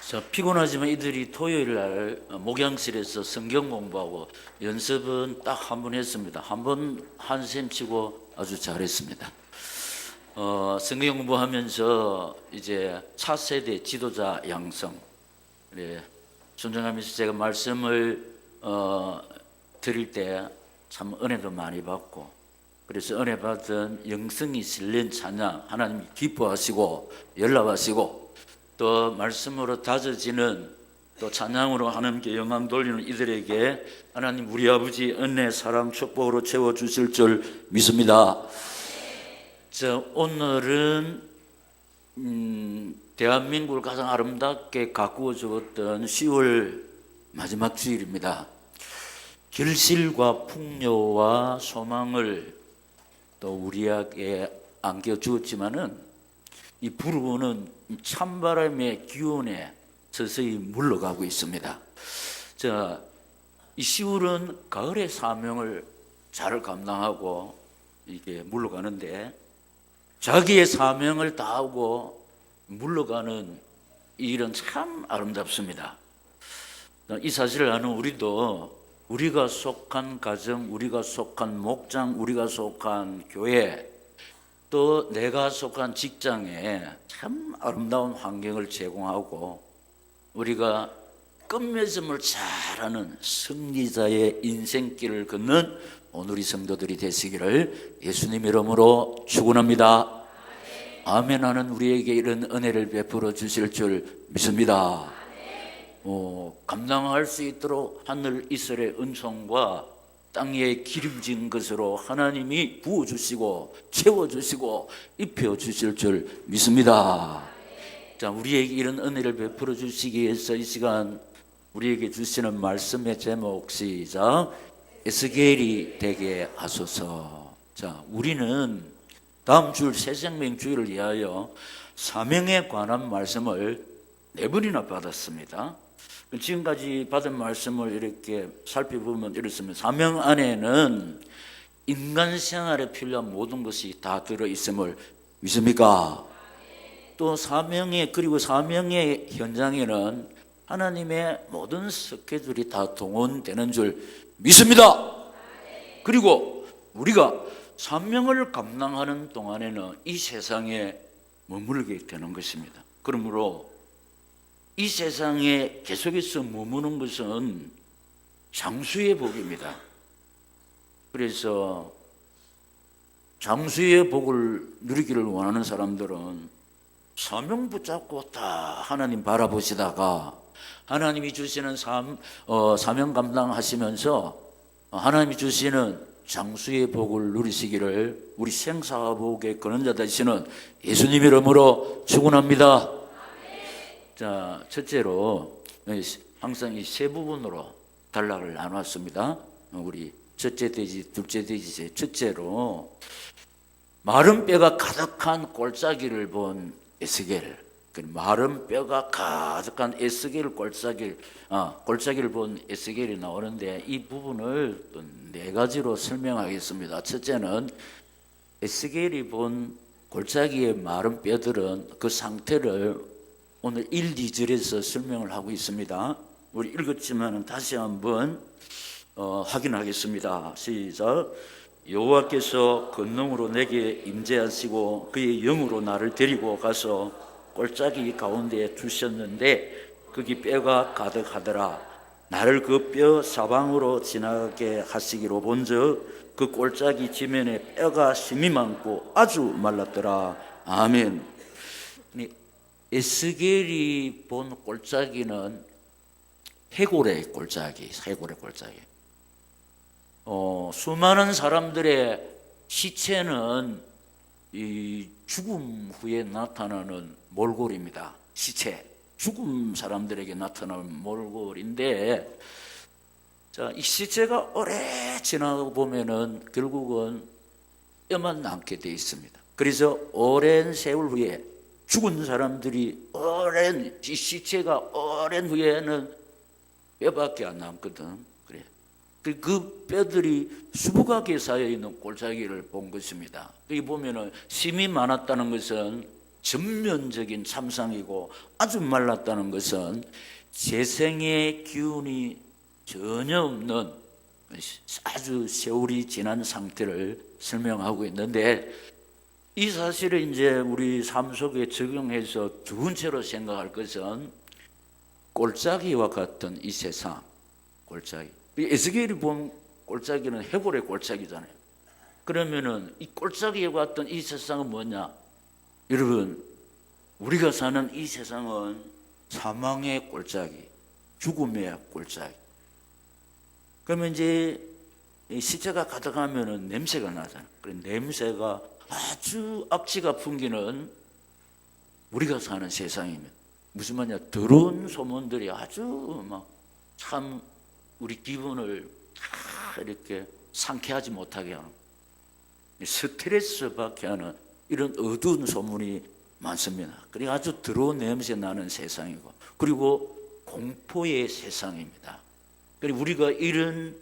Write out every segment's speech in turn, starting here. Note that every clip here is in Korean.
자, 피곤하지만 이들이 토요일 날 목양실에서 성경 공부하고 연습은 딱 한 번 했습니다. 한 번 한 셈 치고 아주 잘했습니다. 성경 공부하면서 이제 차세대 지도자 양성, 그래, 순종하면서 제가 말씀을 드릴 때 참 은혜도 많이 받고, 그래서 은혜 받은 영성이 실린 찬양 하나님이 기뻐하시고 연락하시고, 또 말씀으로 다져지는 또 찬양으로 하나님께 영광 돌리는 이들에게 하나님 우리 아버지 은혜 사랑 축복으로 채워주실 줄 믿습니다. 자, 오늘은 대한민국을 가장 아름답게 가꾸어 주었던 10월 마지막 주일입니다. 결실과 풍요와 소망을 또 우리에게 안겨주었지만은 이 부르는 찬바람의 기운에 서서히 물러가고 있습니다. 자, 이 10월은 가을의 사명을 잘 감당하고 이게 물러가는데, 자기의 사명을 다하고 물러가는 이 일은 참 아름답습니다. 이 사실을 아는 우리도 우리가 속한 가정, 우리가 속한 목장, 우리가 속한 교회, 또 내가 속한 직장에 참 아름다운 환경을 제공하고 우리가 끝맺음을 잘하는 승리자의 인생길을 걷는 오늘의 성도들이 되시기를 예수님 이름으로 축원합니다. 아멘. 하는 우리에게 이런 은혜를 베풀어 주실 줄 믿습니다. 감당할 수 있도록 하늘 이슬의 은총과 땅에 기름진 것으로 하나님이 부어주시고 채워주시고 입혀주실 줄 믿습니다. 자, 우리에게 이런 은혜를 베풀어 주시기 위해서 이 시간 우리에게 주시는 말씀의 제목, 시작. 에스겔이 되게 하소서. 자, 우리는 다음 주 새생명 주일을 위하여 사명에 관한 말씀을 4번이나 받았습니다. 지금까지 받은 말씀을 이렇게 살펴보면 이렇습니다. 사명 안에는 인간 생활에 필요한 모든 것이 다 들어있음을 믿습니까? 또 그리고 사명의 현장에는 하나님의 모든 스케줄이 다 동원되는 줄 믿습니다. 그리고 우리가 사명을 감당하는 동안에는 이 세상에 머물게 되는 것입니다. 그러므로 이 세상에 계속해서 머무는 것은 장수의 복입니다. 그래서 장수의 복을 누리기를 원하는 사람들은 사명 붙잡고 다 하나님 바라보시다가 하나님이 주시는 사명 감당하시면서 하나님이 주시는 장수의 복을 누리시기를 우리 생사복의 근원자 되시는 예수님 이름으로 축원합니다. 자, 첫째로 항상 이 세 부분으로 단락을 나눴습니다. 우리 첫째 돼지, 둘째 돼지, 첫째로 마른 뼈가 가득한 골짜기를 본 에스겔. 마른 뼈가 가득한 에스겔 골짜기를 본 에스겔이 나오는데, 이 부분을 또 4가지로 설명하겠습니다. 첫째는 에스겔이 본 골짜기의 마른 뼈들은 그 상태를 오늘 1, 2절에서 설명을 하고 있습니다. 우리 읽었지만 다시 한번 확인하겠습니다. 시작. 여호와께서 건능으로 내게 임재하시고 그의 영으로 나를 데리고 가서 골짜기 가운데에 두셨는데 거기 뼈가 가득하더라. 나를 그 뼈 사방으로 지나가게 하시기로 본즉 그 골짜기 지면에 뼈가 심이 많고 아주 말랐더라. 아멘. 에스겔이 본 골짜기는 해골의 골짜기. 수많은 사람들의 시체는 이 죽음 후에 나타나는 몰골입니다. 죽음 사람들에게 나타나는 몰골인데, 자, 이 시체가 오래 지나고 보면은 결국은 뼈만 남게 되어 있습니다. 그래서 오랜 세월 후에 죽은 사람들이 이 시체가 오랜 후에는 뼈밖에 안 남거든. 그래. 그 뼈들이 수북하게 쌓여 있는 골짜기를 본 것입니다. 여기 보면은 심이 많았다는 것은 전면적인 참상이고 아주 말랐다는 것은 재생의 기운이 전혀 없는 아주 세월이 지난 상태를 설명하고 있는데, 이 사실을 이제 우리 삶 속에 적용해서 두 번째로 생각할 것은 꼴짜기와 같은 이 세상. 꼴짜기. 에스겔이 본 꼴짜기는 해골의 꼴짜기잖아요. 그러면은 이 꼴짜기와 같은 이 세상은 뭐냐? 여러분, 우리가 사는 이 세상은 사망의 꼴짜기, 죽음의 꼴짜기. 그러면 이제 시체가 가득하면은 냄새가 나잖아요. 그 냄새가 아주 악취가 풍기는 우리가 사는 세상입니다. 무슨 말이냐? 더러운 소문들이 아주 막 참 우리 기분을 다 이렇게 상쾌하지 못하게 하는, 스트레스 받게 하는 이런 어두운 소문이 많습니다. 그리고 아주 더러운 냄새 나는 세상이고, 그리고 공포의 세상입니다. 그리고 우리가 이런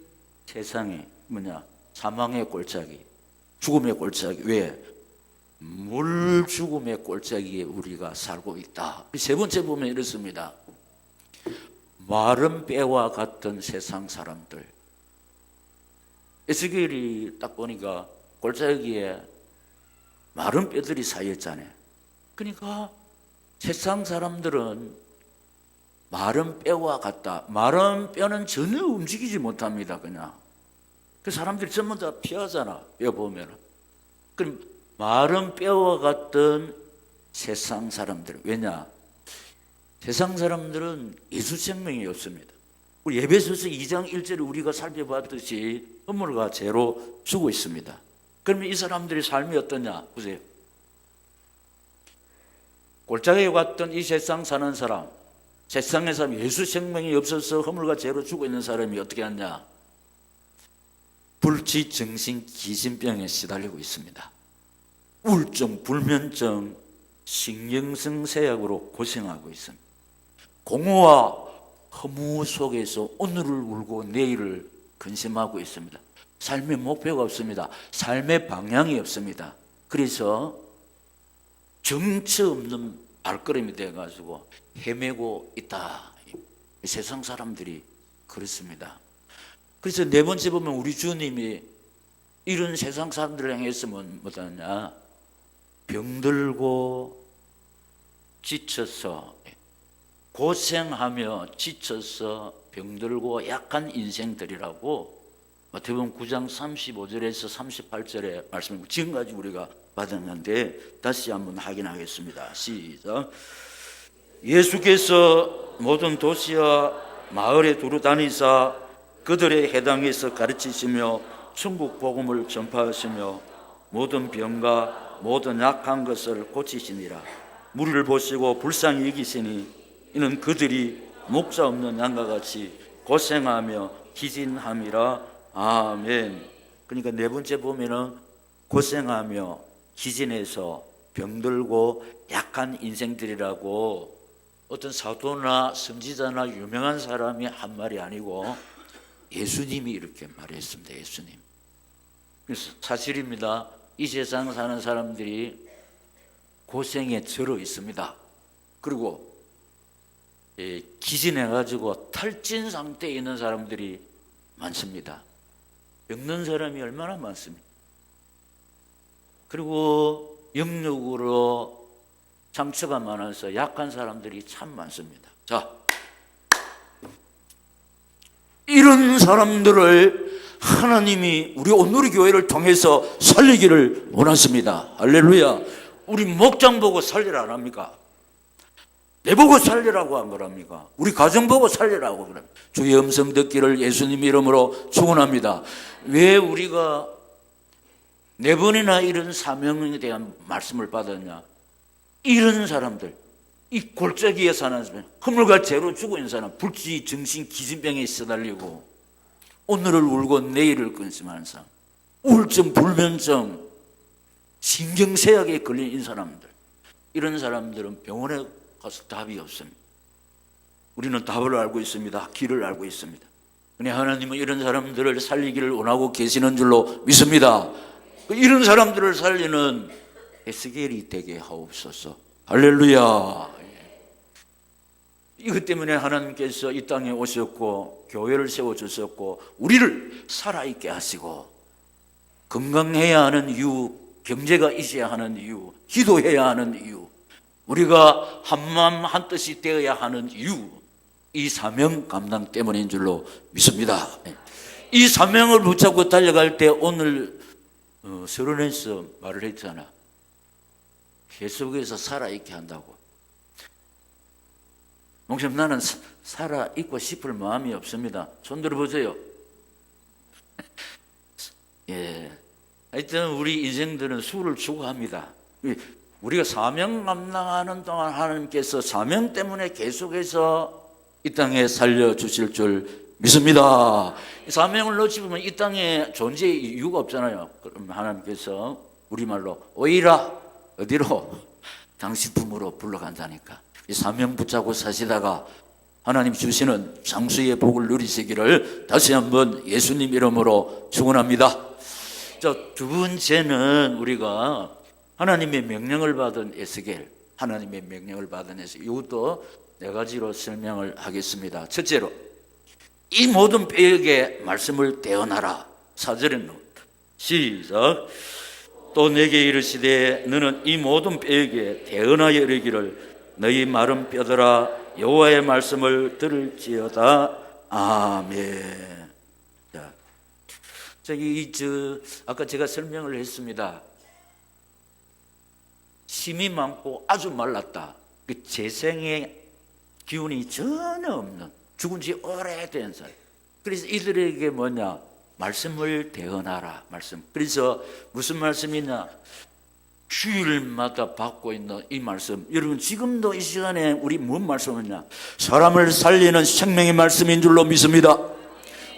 세상에 뭐냐? 사망의 골짜기, 죽음의 골짜기. 왜? 물 죽음의 골짜기에 우리가 살고 있다. 세 번째 보면 이렇습니다. 마른 뼈와 같은 세상 사람들. 에스겔이 딱 보니까 골짜기에 마른 뼈들이 쌓였잖아요. 그러니까 세상 사람들은 마른 뼈와 같다. 마른 뼈는 전혀 움직이지 못합니다. 그냥 그 사람들이 전부 다 피하잖아. 뼈 보면. 그럼 마른 뼈와 같은 세상 사람들. 왜냐? 세상 사람들은 예수 생명이 없습니다. 우리 에베소서 2장 1절에 우리가 살펴봤듯이 허물과 죄로 죽어 있습니다. 그러면 이 사람들의 삶이 어떠냐? 보세요. 골짜기에 왔던 이 세상 사는 사람, 세상의 사람, 예수 생명이 없어서 허물과 죄로 죽어 있는 사람이 어떻게 하냐? 불치정신 기진병에 시달리고 있습니다. 우울증, 불면증, 신경성 세약으로 고생하고 있습니다. 공허와 허무 속에서 오늘을 울고 내일을 근심하고 있습니다. 삶의 목표가 없습니다. 삶의 방향이 없습니다. 그래서 정처 없는 발걸음이 돼가지고 헤매고 있다. 세상 사람들이 그렇습니다. 그래서 네 번째 보면 우리 주님이 이런 세상 사람들을 향해서 뭐냐? 병들고 지쳐서, 고생하며 지쳐서 병들고 약한 인생들이라고 마태복음 9장 35절에서 38절의 말씀을 지금까지 우리가 받았는데 다시 한번 확인하겠습니다. 시작. 예수께서 모든 도시와 마을에 두루 다니사 그들의 해당에서 가르치시며 천국 복음을 전파하시며 모든 병과 모든 약한 것을 고치시니라. 무리를 보시고 불쌍히 여기시니 이는 그들이 목자 없는 양과 같이 고생하며 기진함이라. 아멘. 그러니까 네 번째 보면은 고생하며 기진해서 병들고 약한 인생들이라고 어떤 사도나 선지자나 유명한 사람이 한 말이 아니고 예수님이 이렇게 말했습니다. 예수님. 그래서 사실입니다. 이 세상 사는 사람들이 고생에 절어 있습니다. 그리고 기진해가지고 탈진 상태에 있는 사람들이 많습니다. 병든 사람이 얼마나 많습니까? 그리고 영적으로 상처가 많아서 약한 사람들이 참 많습니다. 자, 이런 사람들을 하나님이 우리 온누리 교회를 통해서 살리기를 원하십니다. 할렐루야. 우리 목장 보고 살리라 안 합니까? 내 보고 살리라고 한 거랍니까? 우리 가정 보고 살리라고 그럽니다. 주의 음성 듣기를 예수님 이름으로 축원합니다. 왜 우리가 네 번이나 이런 사명에 대한 말씀을 받았냐? 이런 사람들, 이 골짜기에 사는 사람, 허물과 죄로 죽어 있는 사람, 불치, 정신, 기진병에 시달리고 오늘을 울고 내일을 근심하는 사람, 우울증, 불면증, 신경쇠약에 걸린 사람들, 이런 사람들은 병원에 가서 답이 없습니다. 우리는 답을 알고 있습니다. 길을 알고 있습니다. 근데 하나님은 이런 사람들을 살리기를 원하고 계시는 줄로 믿습니다. 이런 사람들을 살리는 에스겔이 되게 하옵소서. 할렐루야. 이것 때문에 하나님께서 이 땅에 오셨고 교회를 세워주셨고 우리를 살아있게 하시고 건강해야 하는 이유, 경제가 있어야 하는 이유, 기도해야 하는 이유, 우리가 한마음 한뜻이 되어야 하는 이유, 이 사명 감당 때문인 줄로 믿습니다. 이 사명을 붙잡고 달려갈 때 오늘 서론에서 말을 했잖아. 계속해서 살아있게 한다고. 목사님, 나는 살아있고 싶을 마음이 없습니다. 손 들어보세요. 예. 하여튼 우리 인생들은 수를 추구합니다. 우리가 사명 감당하는 동안 하나님께서 사명 때문에 계속해서 이 땅에 살려주실 줄 믿습니다. 사명을 놓치면 이 땅에 존재의 이유가 없잖아요. 그럼 하나님께서 우리말로 오이라 어디로? 당신 품으로 불러간다니까. 이 사명 붙잡고 사시다가 하나님 주시는 장수의 복을 누리시기를 다시 한번 예수님 이름으로 축원합니다. 자, 두 번째는 우리가 하나님의 명령을 받은 에스겔, 하나님의 명령을 받은 에스겔, 이것도 네 가지로 설명을 하겠습니다. 첫째로, 이 모든 뼈에게 말씀을 대언하라. 4절에 시작. 또 내게 이르시되 너는 이 모든 뼈에게 대언하여 이르기를 너희 마른 뼈들아 여호와의 말씀을 들을지어다. 아멘. 아까 제가 설명을 했습니다. 힘이 많고 아주 말랐다. 그 재생의 기운이 전혀 없는, 죽은 지 오래된 사람. 그래서 이들에게 뭐냐? 말씀을 대언하라. 말씀. 그래서 무슨 말씀이냐? 주일마다 받고 있는 이 말씀. 여러분, 지금도 이 시간에 우리 뭔 말씀이냐? 사람을 살리는 생명의 말씀인 줄로 믿습니다.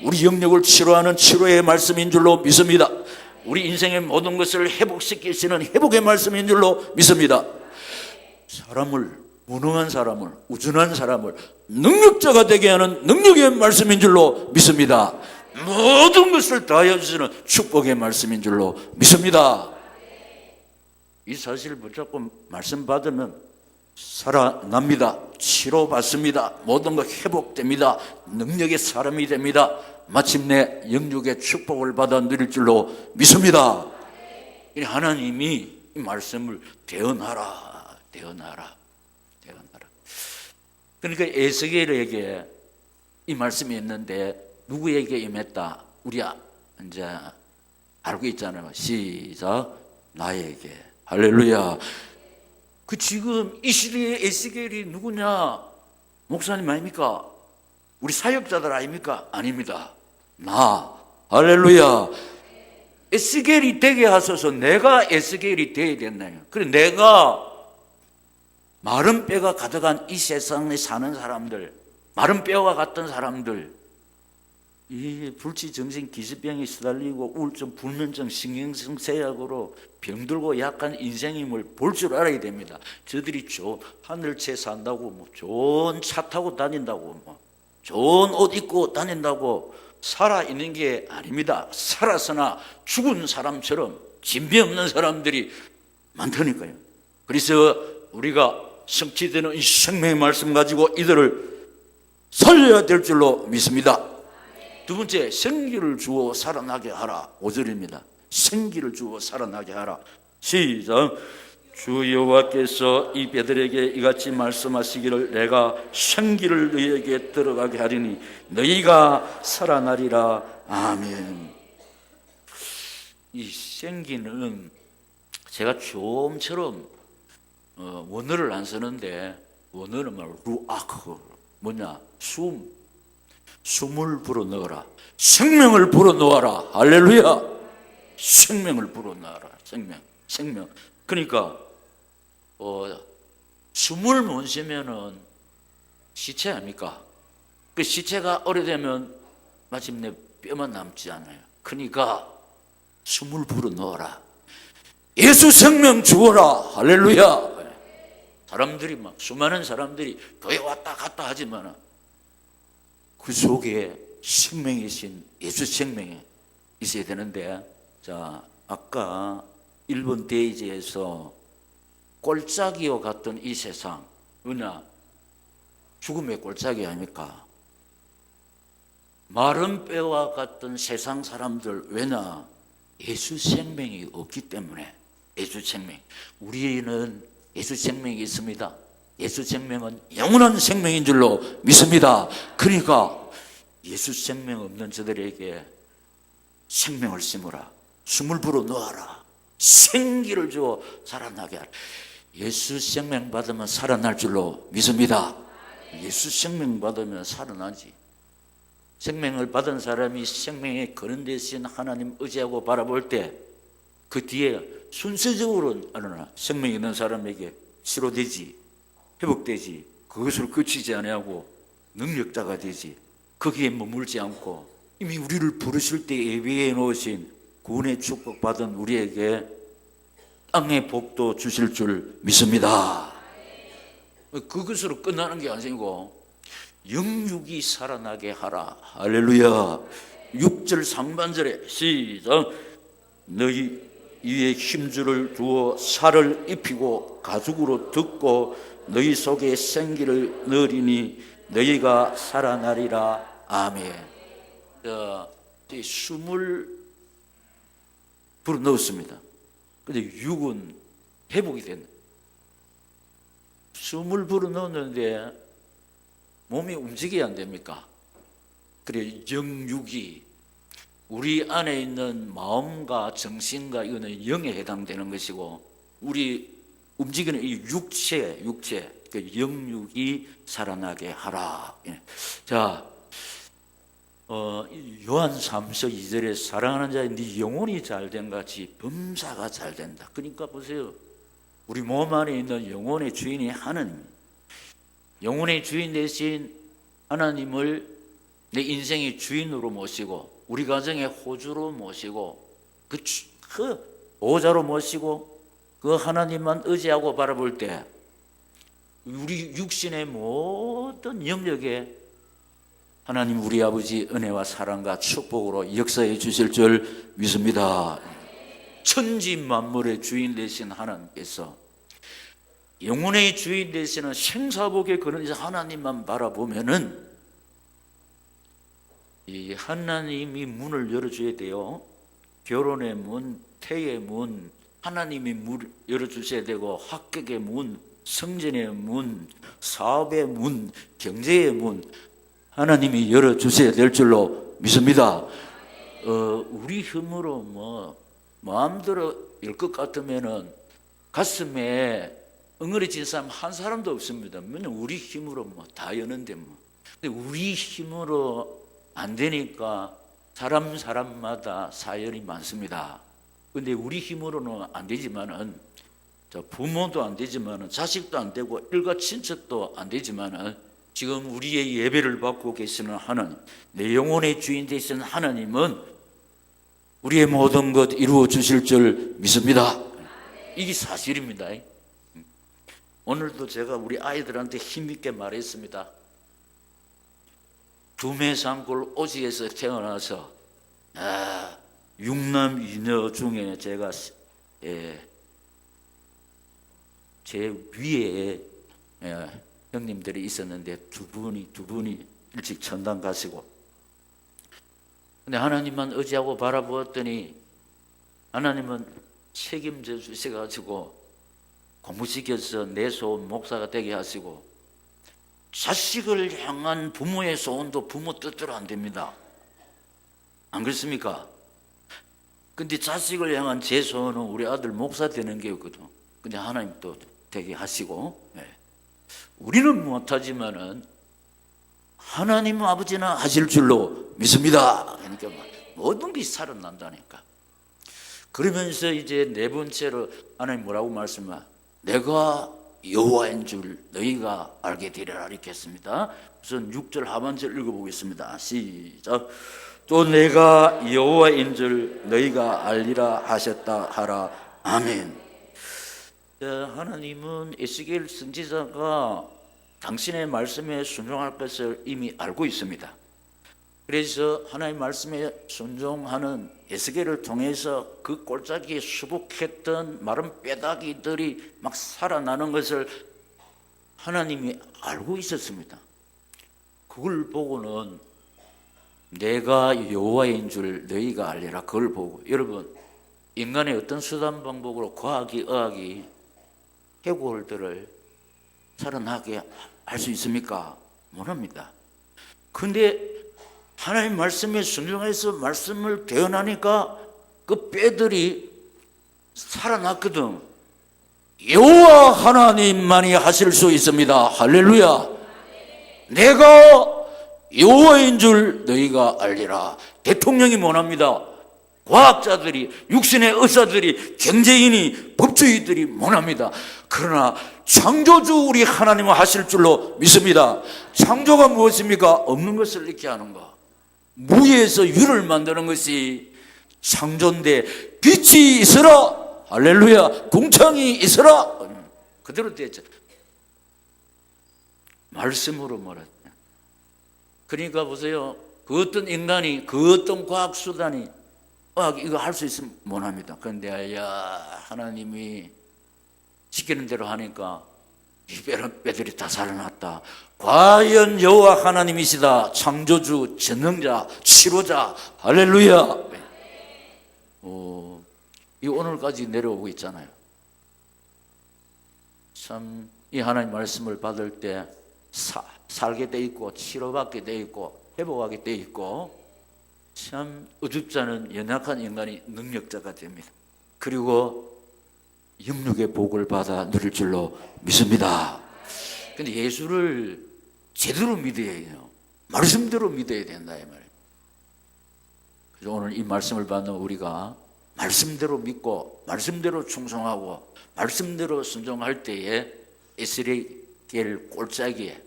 우리 영역을 치료하는 치료의 말씀인 줄로 믿습니다. 우리 인생의 모든 것을 회복시키시는 회복의 말씀인 줄로 믿습니다. 사람을, 무능한 사람을, 우준한 사람을 능력자가 되게 하는 능력의 말씀인 줄로 믿습니다. 모든 것을 다하여 주시는 축복의 말씀인 줄로 믿습니다. 이 사실을 붙잡고 말씀 받으면 살아납니다. 치료받습니다. 모든 것 회복됩니다. 능력의 사람이 됩니다. 마침내 영육의 축복을 받아 누릴 줄로 믿습니다. 하나님이 이 말씀을 대언하라. 그러니까 에스겔에게 이 말씀이 있는데 누구에게 임했다? 우리 이제 알고 있잖아요. 시작. 나에게. 할렐루야. 그 지금 이 시대의 에스겔이 누구냐? 목사님 아닙니까? 우리 사역자들 아닙니까? 아닙니다. 나. 할렐루야. 에스겔이 되게 하소서. 내가 에스겔이 되어야겠네요. 그래, 내가 마른 뼈가 가득한 이 세상에 사는 사람들, 마른 뼈와 같은 사람들, 이 불치정신 기습병에 시달리고 우울증, 불면증, 신경성 제약으로 병들고 약한 인생임을 볼 줄 알아야 됩니다. 저들이 하늘채 산다고, 뭐 좋은 차 타고 다닌다고, 뭐 좋은 옷 입고 다닌다고 살아있는 게 아닙니다. 살아서나 죽은 사람처럼 진비 없는 사람들이 많다니까요. 그래서 우리가 성취되는 이 생명의 말씀 가지고 이들을 살려야 될 줄로 믿습니다. 두 번째, 생기를 주어 살아나게 하라. 5절입니다. 생기를 주어 살아나게 하라. 시작. 주 여호와께서 이 뼈들에게 이같이 말씀하시기를 내가 생기를 너희에게 들어가게 하리니 너희가 살아나리라. 아멘. 이 생기는 제가 좀처럼 원어를 안 쓰는데 원어는 말로 루아크, 뭐냐? 숨을 불어넣어라. 생명을 불어넣어라. 할렐루야. 생명을 불어넣어라. 생명. 그러니까 숨을 못 쉬면은 시체 아닙니까? 그 시체가 오래되면 마침내 뼈만 남지 않아요. 그러니까 숨을 불어넣어라. 예수 생명 주어라. 할렐루야. 사람들이 수많은 사람들이 교회 왔다 갔다 하지만 그 속에 생명이신 예수 생명이 있어야 되는데, 자, 아까 1번 대의제에서 꼴짝이와 같던 이 세상, 왜냐 죽음의 꼴짝이 아닙니까? 마른 뼈와 같던 세상 사람들, 왜냐 예수 생명이 없기 때문에. 예수 생명, 우리는 예수 생명이 있습니다. 예수 생명은 영원한 생명인 줄로 믿습니다. 그러니까 예수 생명 없는 저들에게 생명을 심으라, 숨을 불어 넣어라, 생기를 주어 살아나게 하라. 예수 생명 받으면 살아날 줄로 믿습니다. 예수 생명 받으면 살아나지. 생명을 받은 사람이 생명의 근원 되신 하나님 의지하고 바라볼 때 그 뒤에 순서적으로 생명이 있는 사람에게 치료되지, 회복되지, 그것을 그치지 아니하고 능력자가 되지, 거기에 머물지 않고 이미 우리를 부르실 때 예비해 놓으신 구원의 축복받은 우리에게 땅의 복도 주실 줄 믿습니다. 그것으로 끝나는 게 아니고 영육이 살아나게 하라. 할렐루야. 6절 상반절에 시작. 너희 위에 힘줄을 두어 살을 입히고 가죽으로 덮고 너희 속에 생기를 넣으리니 너희가 살아나리라. 아멘. 숨을 불어넣었습니다. 근데 육은 회복이 된다. 숨을 불어넣었는데 몸이 움직여야 안 됩니까? 그래 영육이 우리 안에 있는 마음과 정신과 이거는 영에 해당되는 것이고, 우리 움직이는 이 육체 그 영육이 살아나게 하라. 자, 요한 3서 2절에 사랑하는 자의 네 영혼이 잘된 같이 범사가 잘 된다. 그러니까 보세요, 우리 몸 안에 있는 영혼의 주인이 하나님, 영혼의 주인 대신 하나님을 내 인생의 주인으로 모시고 우리 가정의 호주로 모시고 그 보호자로 모시고 그 하나님만 의지하고 바라볼 때 우리 육신의 모든 영역에 하나님 우리 아버지 은혜와 사랑과 축복으로 역사해 주실 줄 믿습니다. 천지 만물의 주인 되신 하나님께서 영혼의 주인 되시는 생사복의 근원이신 하나님만 바라보면은 이 하나님이 문을 열어줘야 돼요. 결혼의 문, 태의 문, 하나님이 문 열어주셔야 되고, 합격의 문, 성전의 문, 사업의 문, 경제의 문, 하나님이 열어주셔야 될 줄로 믿습니다. 우리 힘으로 마음대로 열 것 같으면은 가슴에 엉거리진 사람 한 사람도 없습니다. 왜냐면 우리 힘으로 다 여는데 근데 우리 힘으로 안 되니까 사람마다 사연이 많습니다. 근데 우리 힘으로는 안 되지만은, 부모도 안 되지만은, 자식도 안 되고, 일가 친척도 안 되지만은, 지금 우리의 예배를 받고 계시는 하나님, 내 영혼의 주인 되시는 하나님은 우리의 모든 것 이루어 주실 줄 믿습니다. 이게 사실입니다. 오늘도 제가 우리 아이들한테 힘있게 말했습니다. 두메산골 오지에서 태어나서 육남 이녀 중에 제가 제 위에 형님들이 있었는데 두 분이 일찍 천당 가시고, 근데 하나님만 의지하고 바라보았더니 하나님은 책임져 주셔가지고 공부시켜서 내소원 목사가 되게 하시고, 자식을 향한 부모의 소원도 부모 뜻대로 안 됩니다. 안 그렇습니까? 근데 자식을 향한 제 소원은 우리 아들 목사 되는 게였거든. 근데 하나님 또 되게 하시고, 우리는 못하지만은 하나님 아버지는 하실 줄로 믿습니다. 그러니까 모든 것이 살아난다니까. 그러면서 이제 네 번째로 하나님 뭐라고 말씀하? 내가 여호와인 줄 너희가 알게 되리라 이렇게 했습니다. 우선 6절 하반절 읽어보겠습니다. 시작. 또 내가 여호와인 줄 너희가 알리라 하셨다 하라. 아멘. 하나님은 에스겔 선지자가 당신의 말씀에 순종할 것을 이미 알고 있습니다. 그래서 하나님 말씀에 순종하는 에스겔을 통해서 그 골짜기에 수북했던 마른 뼈다귀들이 막 살아나는 것을 하나님이 알고 있었습니다. 그걸 보고는 내가 여호와인 줄 너희가 알리라. 그걸 보고, 여러분, 인간의 어떤 수단 방법으로 과학이 의학이 해골들을 살아나게 할 수 있습니까? 못합니다. 근데 하나님 말씀에 순종해서 말씀을 대언하니까 그 뼈들이 살아났거든. 여호와 하나님만이 하실 수 있습니다. 할렐루야. 내가 여호와인 줄 너희가 알리라. 대통령이 못합니다. 과학자들이, 육신의 의사들이, 경제인이, 법조인들이 못합니다. 그러나 창조주 우리 하나님은 하실 줄로 믿습니다. 창조가 무엇입니까? 없는 것을 있게 하는 것. 무에서 유를 만드는 것이 창조인데, 빛이 있으라. 할렐루야. 궁창이 있으라. 그대로 됐죠. 말씀으로 말했죠. 그러니까 보세요. 그 어떤 인간이, 그 어떤 과학수단이 이거 할 수 있으면 못합니다. 그런데 하나님이 시키는 대로 하니까 이 뼈들이 다 살아났다. 과연 여호와 하나님이시다. 창조주, 전능자, 치료자. 할렐루야. 이 오늘까지 내려오고 있잖아요. 참 이 하나님 말씀을 받을 때 살게 돼 있고, 치료받게 돼 있고, 회복하게 돼 있고, 참 어줍지 않은 연약한 인간이 능력자가 됩니다. 그리고 영육의 복을 받아 누릴 줄로 믿습니다. 근데 예수를 제대로 믿어야 해요. 말씀대로 믿어야 된다 이 말이에요. 그래서 오늘 이 말씀을 받는 우리가 말씀대로 믿고 말씀대로 충성하고 말씀대로 순종할 때에 에스겔 골짜기에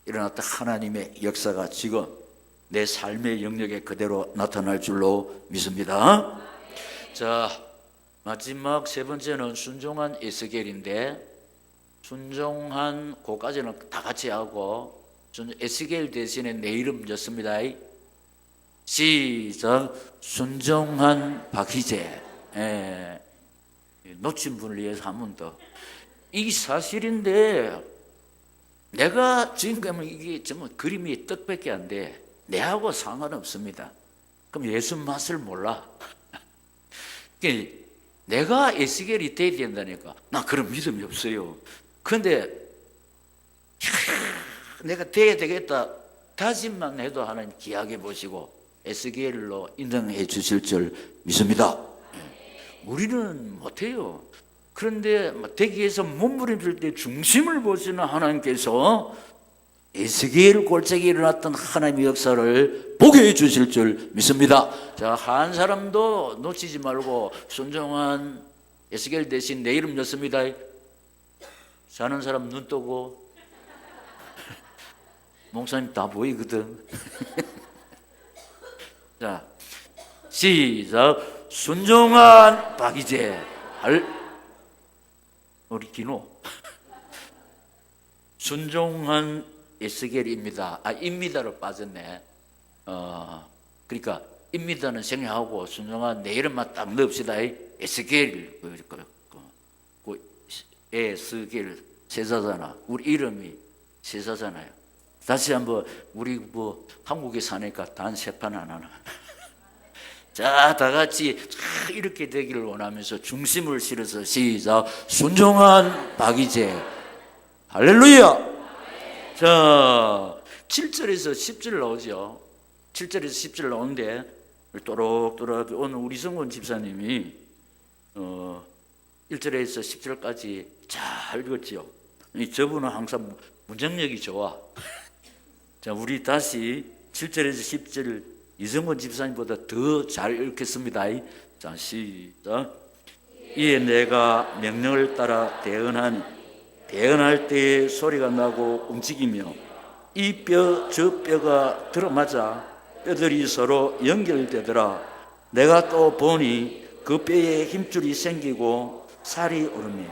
일어났던 하나님의 역사가 지금 내 삶의 영역에 그대로 나타날 줄로 믿습니다. 자, 마지막 세 번째는 순종한 에스겔인데, 순종한 그까지는 다 같이 하고 에스겔 대신에 내 이름 였습니다. 시작. 순종한 박희재. 놓친 분을 위해서 한 번 더. 이 사실인데 내가 지금 이게 정말 그림이 떡밖에 안 돼. 내하고 상관없습니다. 그럼 예수 맛을 몰라. 내가 에스겔이 돼야 된다니까. 나 그런 믿음이 없어요. 그런데 내가 돼야 되겠다 다짐만 해도 하나님 기약해 보시고 에스겔로 인정해 주실 줄 믿습니다. 우리는 못해요. 그런데 되기 위해서 몸부림칠 때 중심을 보시는 하나님께서 에스겔 골짜기에 일어났던 하나님의 역사를 보게 해 주실 줄 믿습니다. 자, 한 사람도 놓치지 말고 순종한 에스겔 대신 내 이름 넣습니다. 자는 사람 눈 뜨고 목사님 다 보이거든. 자, 시작. 순종한 박이재. 우리 기노. 순종한 에스겔입니다. 입니다로 빠졌네. 그러니까 입니다는 생략하고 순종한 내 이름만 딱 넣읍시다. 에스겔. 에스겔 세사잖아. 우리 이름이 세사잖아요. 다시 한번 우리 한국에 사니까 단 세 판 안 하나. 자, 다 같이 이렇게 되기를 원하면서 중심을 실어서 시작. 순종한 박이재. 할렐루야. 자, 7절에서 10절 나오죠. 7절에서 10절 나오는데 또록또록 오늘 우리 성원 집사님이 1절에서 10절까지 잘 읽었죠. 저분은 항상 문장력이 좋아. 자, 우리 다시 7절에서 10절 이성원 집사님보다 더 잘 읽겠습니다. 자, 시작. 이에 내가 명령을 따라 대언할 때에 소리가 나고 움직이며 이 뼈 저 뼈가 들어맞아 뼈들이 서로 연결되더라. 내가 또 보니 그 뼈에 힘줄이 생기고 살이 오르며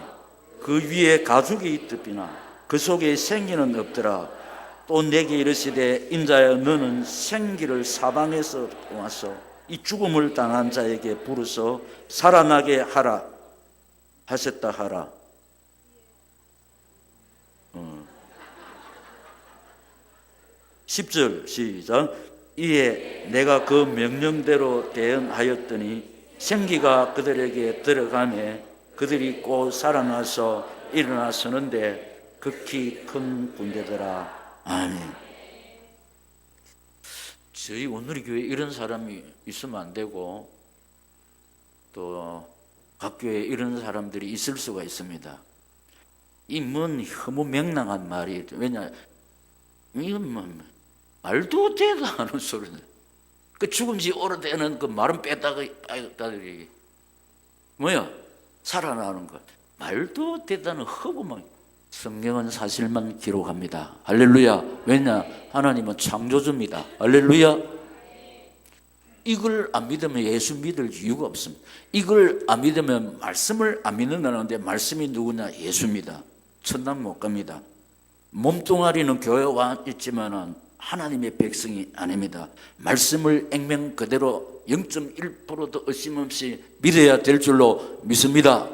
그 위에 가죽이 덮이나 그 속에 생기는 없더라. 또 내게 이르시되 인자여 너는 생기를 사방에서 와서 이 죽음을 당한 자에게 부르서 살아나게 하라 하셨다 하라. 10절 시작. 이에 내가 그 명령대로 대응하였더니 생기가 그들에게 들어가매 그들이 곧 살아나서 일어나 서는데 극히 큰 군대더라. 아멘. 저희 오늘의 교회에 이런 사람이 있으면 안 되고 또 각 교회에 이런 사람들이 있을 수가 있습니다. 이 뭔 허무맹랑한 말이, 왜냐 이건 뭐 말도 되도 않은 소리네. 그 죽은 지 오래되는 그 마른 빼다들이 뭐야? 살아나는 것. 말도 되도 않은 허구만. 성경은 사실만 기록합니다. 할렐루야. 왜냐? 하나님은 창조주입니다. 할렐루야. 이걸 안 믿으면 예수 믿을 이유가 없습니다. 이걸 안 믿으면 말씀을 안 믿는다는데 말씀이 누구냐? 예수입니다. 천당 못 갑니다. 몸뚱아리는 교회 와 있지만은 하나님의 백성이 아닙니다. 말씀을 액면 그대로 0.1%도 의심 없이 믿어야 될 줄로 믿습니다.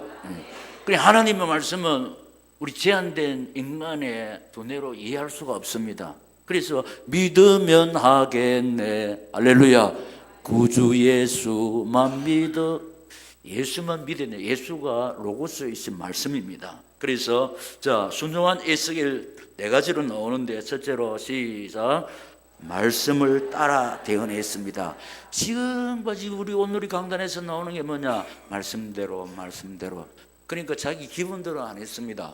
그래, 하나님의 말씀은 우리 제한된 인간의 두뇌로 이해할 수가 없습니다. 그래서 믿으면 하겠네. 할렐루야. 구주 예수만 믿어. 예수만 믿으네. 예수가 로고스이신 말씀입니다. 그래서 자, 순종한 에스겔 네 가지로 나오는데, 첫째로 시작. 말씀을 따라 대언했습니다. 지금까지 우리 오늘의 강단에서 나오는 게 뭐냐? 말씀대로. 그러니까 자기 기분대로 안 했습니다.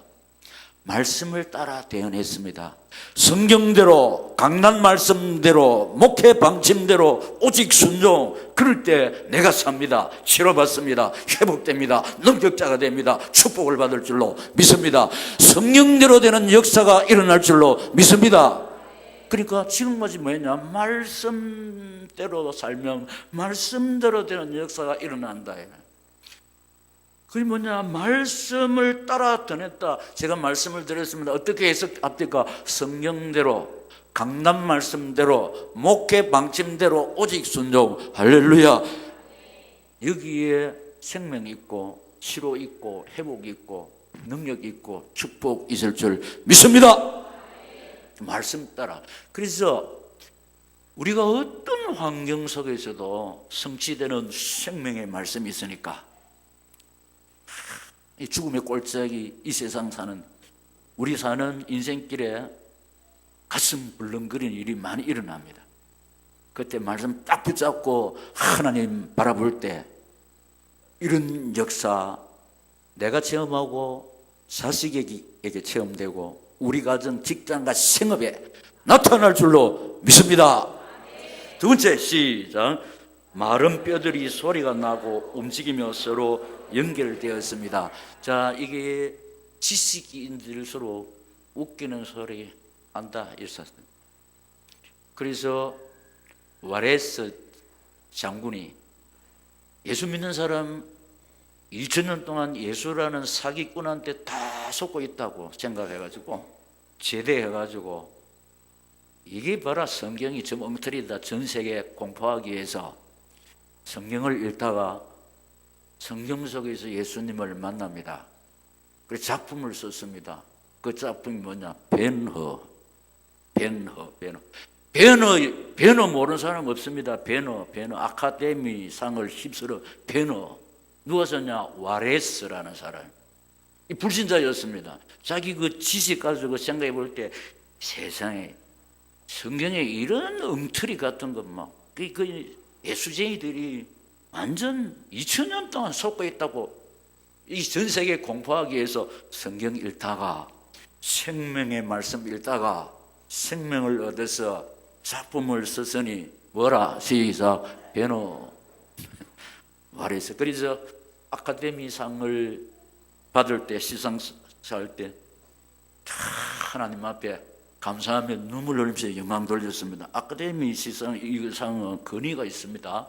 말씀을 따라 대언했습니다. 성경대로, 강단 말씀대로, 목회 방침대로 오직 순종. 그럴 때 내가 삽니다. 치료받습니다. 회복됩니다. 능력자가 됩니다. 축복을 받을 줄로 믿습니다. 성경대로 되는 역사가 일어날 줄로 믿습니다. 그러니까 지금까지 뭐냐? 말씀대로 살면 말씀대로 되는 역사가 일어난다. 그게 뭐냐? 말씀을 따라 전했다. 제가 말씀을 드렸습니다. 어떻게 해석합니까? 성경대로, 강단 말씀대로, 목회 방침대로 오직 순종. 할렐루야. 여기에 생명 있고 치료 있고 회복 있고 능력 있고 축복 있을 줄 믿습니다. 말씀 따라. 그래서 우리가 어떤 환경 속에서도 성취되는 생명의 말씀이 있으니까, 이 죽음의 꼴짝이 이 세상 사는, 우리 사는 인생길에 가슴 벌렁거리는 일이 많이 일어납니다. 그때 말씀 딱 붙잡고 하나님 바라볼 때 이런 역사 내가 체험하고 자식에게 체험되고 우리 가정, 직장과 생업에 나타날 줄로 믿습니다. 두 번째 시작. 마른 뼈들이 소리가 나고 움직이며 서로 연결되었습니다. 자, 이게 지식인들수록 웃기는 소리 한다 있었습니다. 그래서 와레스 장군이 예수 믿는 사람 2000년 동안 예수라는 사기꾼한테 다 속고 있다고 생각해가지고 제대해가지고 이게 봐라 성경이 좀 엉터리다 전 세계에 공포하기 위해서 성경을 읽다가 성경 속에서 예수님을 만납니다. 그래서 작품을 썼습니다. 그 작품이 뭐냐? 벤허 모르는 사람 없습니다. 벤허 아카데미 상을 휩쓸어 벤허. 누가 썼냐? 와레스라는 사람. 이 불신자였습니다. 자기 그 지식 가지고 생각해 볼 때 세상에 성경에 이런 엉터리 같은 것 막 그 예수쟁이들이 완전 2000년 동안 속고 있다고 이 전 세계 공포하기 위해서 성경 읽다가 생명의 말씀 읽다가 생명을 얻어서 작품을 썼으니 뭐라? 시작. 베노 말해서. 그래서 아카데미상을 받을 때 시상할 때 하나님 앞에 감사하며 눈물 흘리면서 영광 돌렸습니다. 아카데미 시상 이 상은 권위가 있습니다.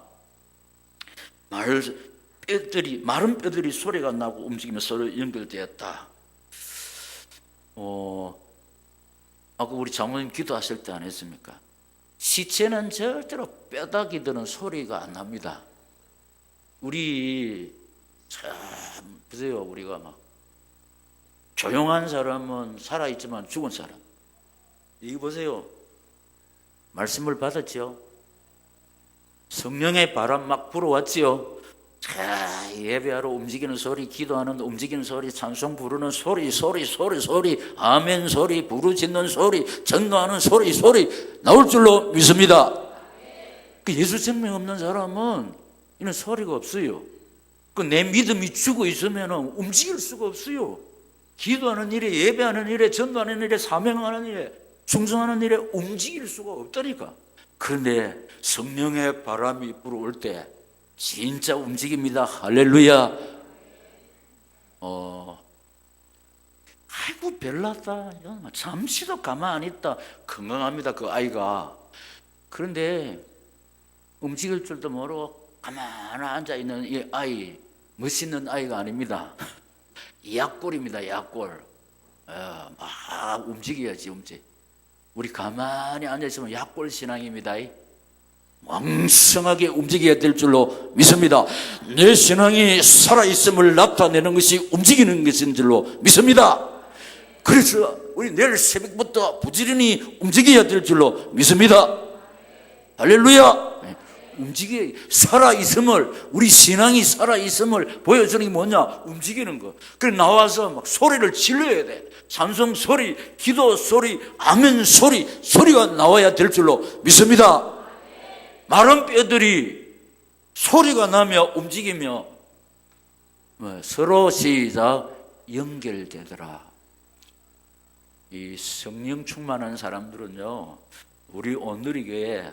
마른 뼈들이 소리가 나고 움직이며 서로 연결되었다. 아까 우리 장모님 기도하실 때 안 했습니까? 시체는 절대로 뼈다귀 드는 소리가 안 납니다. 우리 참 보세요. 우리가 막 조용한 사람은 살아있지만 죽은 사람. 이거 보세요. 말씀을 받았죠. 성령의 바람 막 불어왔지요. 자, 예배하러 움직이는 소리, 기도하는 움직이는 소리, 찬송 부르는 소리, 아멘 소리, 부르짖는 소리, 전도하는 소리 나올 줄로 믿습니다. 그 예수 생명 없는 사람은 이런 소리가 없어요. 그 내 믿음이 죽어 있으면 움직일 수가 없어요. 기도하는 일에, 예배하는 일에, 전도하는 일에, 사명하는 일에, 충성하는 일에 움직일 수가 없다니까. 그런데 성령의 바람이 불어올 때 진짜 움직입니다. 할렐루야. 아이고 별났다. 잠시도 가만 안 있다. 건강합니다. 그 아이가. 그런데 움직일 줄도 모르고 가만히 앉아있는 이 아이, 멋있는 아이가 아닙니다. 약골입니다. 약골. 막 움직여야지. 우리 가만히 앉아있으면 약골 신앙입니다. 왕성하게 움직여야 될 줄로 믿습니다. 내 신앙이 살아있음을 나타내는 것이 움직이는 것인 줄로 믿습니다. 그래서 우리 내일 새벽부터 부지런히 움직여야 될 줄로 믿습니다. 할렐루야. 움직여, 살아있음을, 우리 신앙이 살아있음을 보여주는 게 뭐냐? 움직이는 거. 그래 나와서 막 소리를 질러야 돼. 찬송 소리, 기도 소리, 아멘 소리가 나와야 될 줄로 믿습니다. 마른 뼈들이 소리가 나며 움직이며 서로 시작 연결되더라. 이 성령 충만한 사람들은요, 우리 오늘의 교회에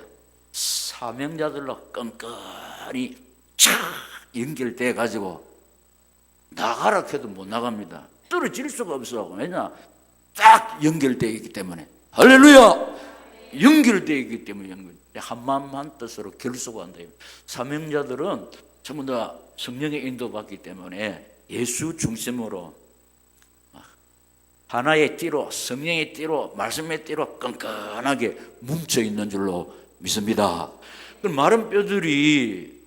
사명자들로 끈끈이 촥 연결돼 가지고 나가라 해도 못 나갑니다. 떨어질 수가 없어. 왜냐? 딱 연결되어 있기 때문에. 할렐루야. 연결되어 있기 때문에 한 마음 한 뜻으로 결속한다. 사명자들은 전부 다 성령의 인도받기 때문에 예수 중심으로 하나의 띠로, 성령의 띠로, 말씀의 띠로 끈끈하게 뭉쳐 있는 줄로 믿습니다. 마른 뼈들이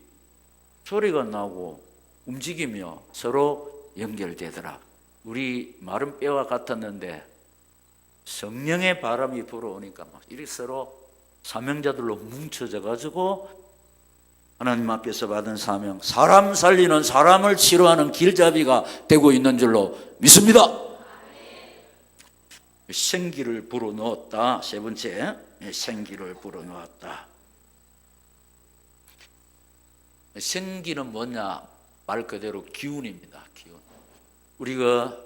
소리가 나고 움직이며 서로 연결되더라. 우리 마른 뼈와 같았는데 성령의 바람이 불어오니까 막 이렇게 서로 사명자들로 뭉쳐져 가지고 하나님 앞에서 받은 사명, 사람 살리는, 사람을 치료하는 길잡이가 되고 있는 줄로 믿습니다. 생기를 불어넣었다. 세 번째, 생기를 불어넣었다. 생기는 뭐냐? 말 그대로 기운입니다. 기운. 우리가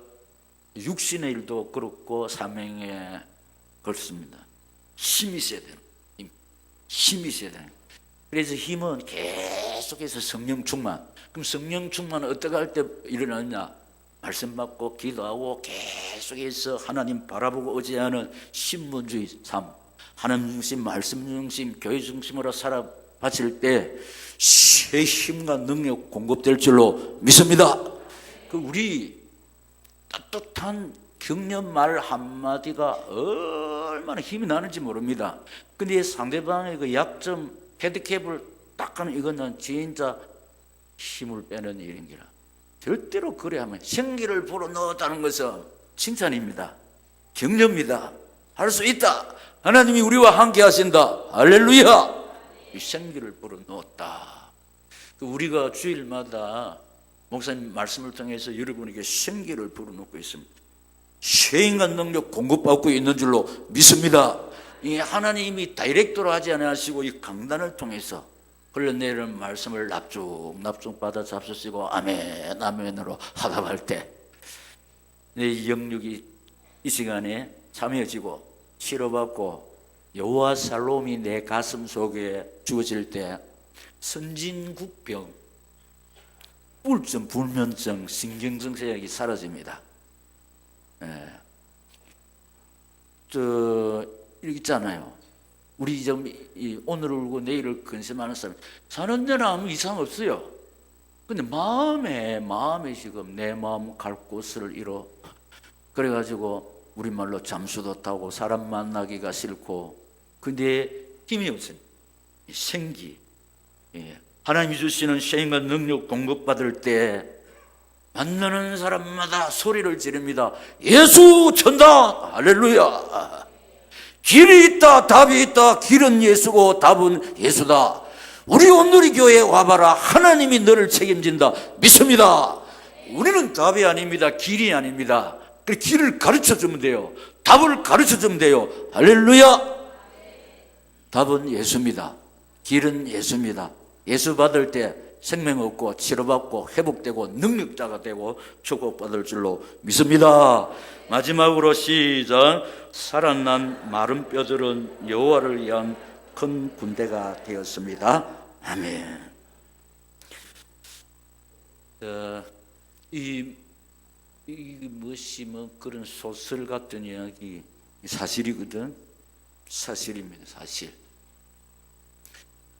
육신의 일도 그렇고 사명에 그렇습니다. 힘이 있어야 되는. 힘이 있어야 되는. 그래서 힘은 계속해서 성령 충만. 그럼 성령 충만은 어떻게 할 때 일어나느냐? 말씀 받고 기도하고 계속해서 하나님 바라보고 의지하는 신분주의 삶, 하나님 중심, 말씀 중심, 교회 중심으로 살아 바칠 때 새 힘과 능력 공급될 줄로 믿습니다. 그 우리 따뜻한 격려 말 한마디가 얼마나 힘이 나는지 모릅니다. 근데 상대방의 그 약점, 헤드캡을 딱 하는 이거는 진짜 힘을 빼는 일인 기라. 절대로 그래 하면 생기를 불어넣었다는 것은 칭찬입니다. 격려입니다. 할 수 있다. 하나님이 우리와 함께 하신다. 할렐루야. 이 생기를 불어넣었다. 우리가 주일마다 목사님 말씀을 통해서 여러분에게 생기를 불어넣고 있습니다. 쉐인과 능력 공급받고 있는 줄로 믿습니다. 이 하나님이 다이렉트로 하지 않으시고 이 강단을 통해서 흘러내리는 말씀을 납죽 받아 잡수시고 아멘 아멘으로 하답할 때 내 영육이 이 시간에 참여지고 치료받고 여호와 살롬이 내 가슴 속에 주어질 때 선진국병, 우울증, 불면증, 신경증 세약이 사라집니다. 이렇게 있잖아요. 우리 오늘 울고 내일을 근심하는 사람 사는 데는 아무 이상 없어요. 근데 마음에 지금 내 마음 갈 곳을 잃어. 그래가지고 우리말로 잠수도 타고 사람 만나기가 싫고, 근데 힘이 없어요. 생기. 하나님이 주시는 시행과 능력 공급받을 때 만나는 사람마다 소리를 지릅니다. 예수 천당! 할렐루야! 길이 있다, 답이 있다. 길은 예수고 답은 예수다. 우리 온누리 교회에 와봐라. 하나님이 너를 책임진다. 믿습니다. 우리는 답이 아닙니다. 길이 아닙니다. 그 길을 가르쳐주면 돼요. 답을 가르쳐주면 돼요. 할렐루야! 답은 예수입니다. 길은 예수입니다. 예수 받을 때 생명 얻고 치료받고 회복되고 능력자가 되고 축복받을 줄로 믿습니다. 마지막으로 시작. 살아난 마른 뼈들은 여호와를 위한 큰 군대가 되었습니다. 아멘. 이 무엇이 그런 소설 같은 이야기 사실이거든. 사실입니다. 사실.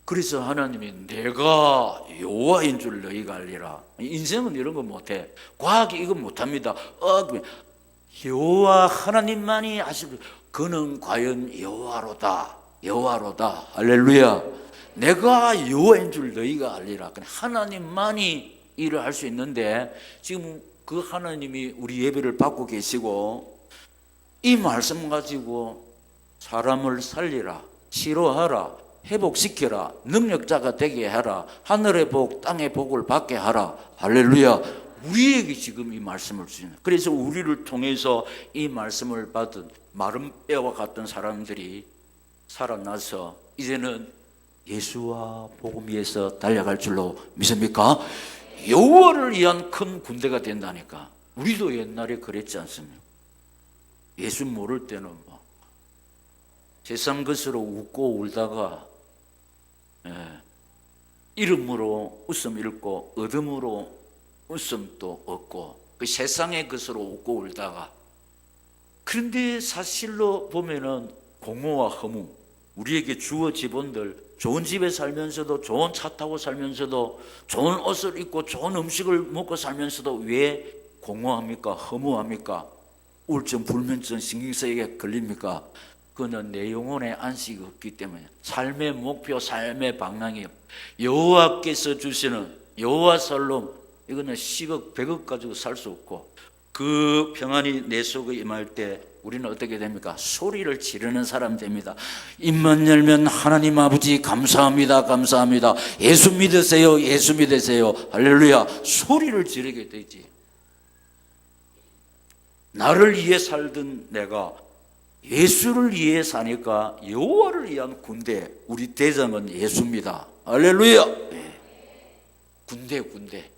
그래서 하나님이 내가 여호와인 줄 너희가 알리라. 인생은 이런 거 못해. 과학이 이거 못합니다. 여호와 하나님만이 아시고 그는 과연 여호와로다. 여호와로다. 할렐루야. 내가 여호와인 줄 너희가 알리라. 하나님만이 일을 할 수 있는데 지금 그 하나님이 우리 예배를 받고 계시고 이 말씀 가지고 사람을 살리라, 치료하라, 회복시켜라, 능력자가 되게 하라, 하늘의 복, 땅의 복을 받게 하라. 할렐루야. 우리에게 지금 이 말씀을 주시는. 그래서 우리를 통해서 이 말씀을 받은 마른 뼈와 같은 사람들이 살아나서 이제는 예수와 복음 위에서 달려갈 줄로 믿습니까? 여호와를 위한 큰 군대가 된다니까. 우리도 옛날에 그랬지 않습니까? 예수 모를 때는 세상 것으로 웃고 울다가 이름으로 웃음 잃고 어둠으로 웃음도 얻고 그 세상의 것으로 웃고 울다가, 그런데 사실로 보면은 공허와 허무, 우리에게 주어 지본들, 좋은 집에 살면서도 좋은 차 타고 살면서도 좋은 옷을 입고 좋은 음식을 먹고 살면서도 왜 공허합니까? 허무합니까? 우울증, 불면증, 신경쇠약에 걸립니까? 그는 내 영혼에 안식이 없기 때문에 삶의 목표, 삶의 방향이 여호와께서 주시는 여호와 살롬, 이거는 10억, 100억 가지고 살 수 없고 그 평안이 내 속에 임할 때 우리는 어떻게 됩니까? 소리를 지르는 사람 됩니다. 입만 열면 하나님 아버지 감사합니다, 감사합니다. 예수 믿으세요, 예수 믿으세요. 할렐루야. 소리를 지르게 되지. 나를 위해 살던 내가 예수를 위해 사니까 여호와를 위한 군대, 우리 대장은 예수입니다. 할렐루야. 네. 군대.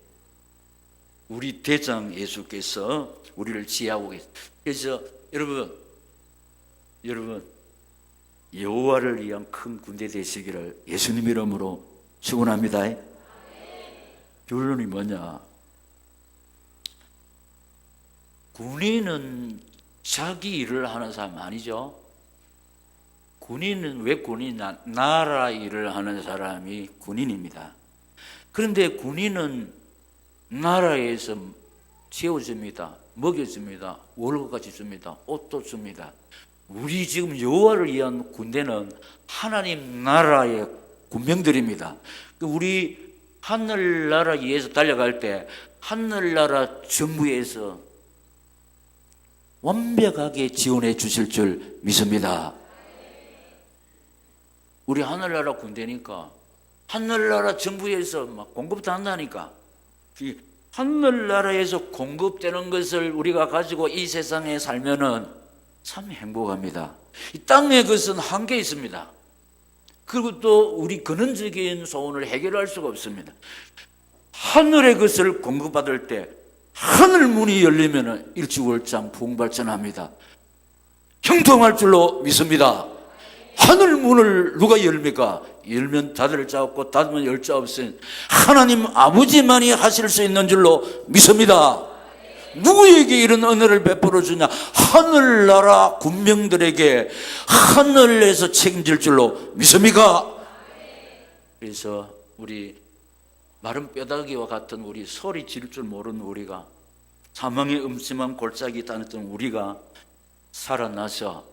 우리 대장 예수께서 우리를 지하고 계세요. 그래서 여러분 여호와를 위한 큰 군대 되시기를 예수님 이름으로 축원합니다. 결론이 뭐냐? 군인은 자기 일을 하는 사람 아니죠. 군인은 왜 군인이냐? 나라 일을 하는 사람이 군인입니다. 그런데 군인은 나라에서 채워줍니다, 먹여줍니다, 월급까지 줍니다, 옷도 줍니다. 우리 지금 여호와를 위한 군대는 하나님 나라의 군병들입니다. 우리 하늘나라 위해서 달려갈 때 하늘나라 정부에서 완벽하게 지원해 주실 줄 믿습니다. 우리 하늘나라 군대니까 하늘나라 정부에서 막 공급도 한다니까. 이 하늘나라에서 공급되는 것을 우리가 가지고 이 세상에 살면은 참 행복합니다. 이 땅의 것은 한계 있습니다. 그리고 또 우리 근원적인 소원을 해결할 수가 없습니다. 하늘의 것을 공급받을 때 하늘 문이 열리면은 일주월장 부흥발전합니다. 형통할 줄로 믿습니다. 하늘 문을 누가 열립니까? 열면 닫을 자 없고 닫으면 열 자 없으니 하나님 아버지만이 하실 수 있는 줄로 믿습니다. 누구에게 이런 은혜를 베풀어 주냐? 하늘나라 군병들에게 하늘에서 책임질 줄로 믿습니까? 그래서 우리 마른 뼈다귀와 같은 우리, 소리 지를 줄 모르는 우리가, 사망의 음침한 골짜기 다녔던 우리가 살아나서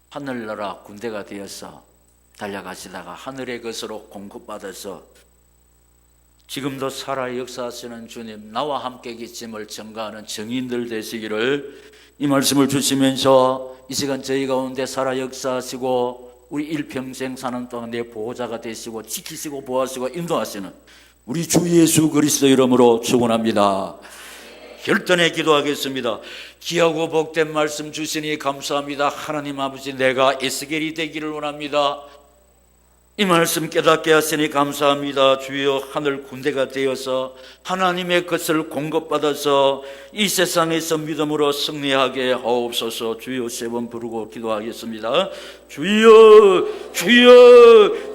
하늘나라 군대가 되어서 달려가시다가 하늘의 것으로 공급받아서 지금도 살아 역사하시는 주님, 나와 함께 계심을 증거하는 증인들 되시기를 이 말씀을 주시면서 이 시간 저희 가운데 살아 역사하시고 우리 일평생 사는 동안 내 보호자가 되시고 지키시고 보호하시고 인도하시는 우리 주 예수 그리스도 이름으로 축원합니다. 결단에 기도하겠습니다. 귀하고 복된 말씀 주시니 감사합니다. 하나님 아버지, 내가 에스겔이 되기를 원합니다. 이 말씀 깨닫게 하시니 감사합니다. 주여, 하늘 군대가 되어서 하나님의 것을 공급받아서 이 세상에서 믿음으로 승리하게 하옵소서. 주여, 세 번 부르고 기도하겠습니다. 주여, 주여,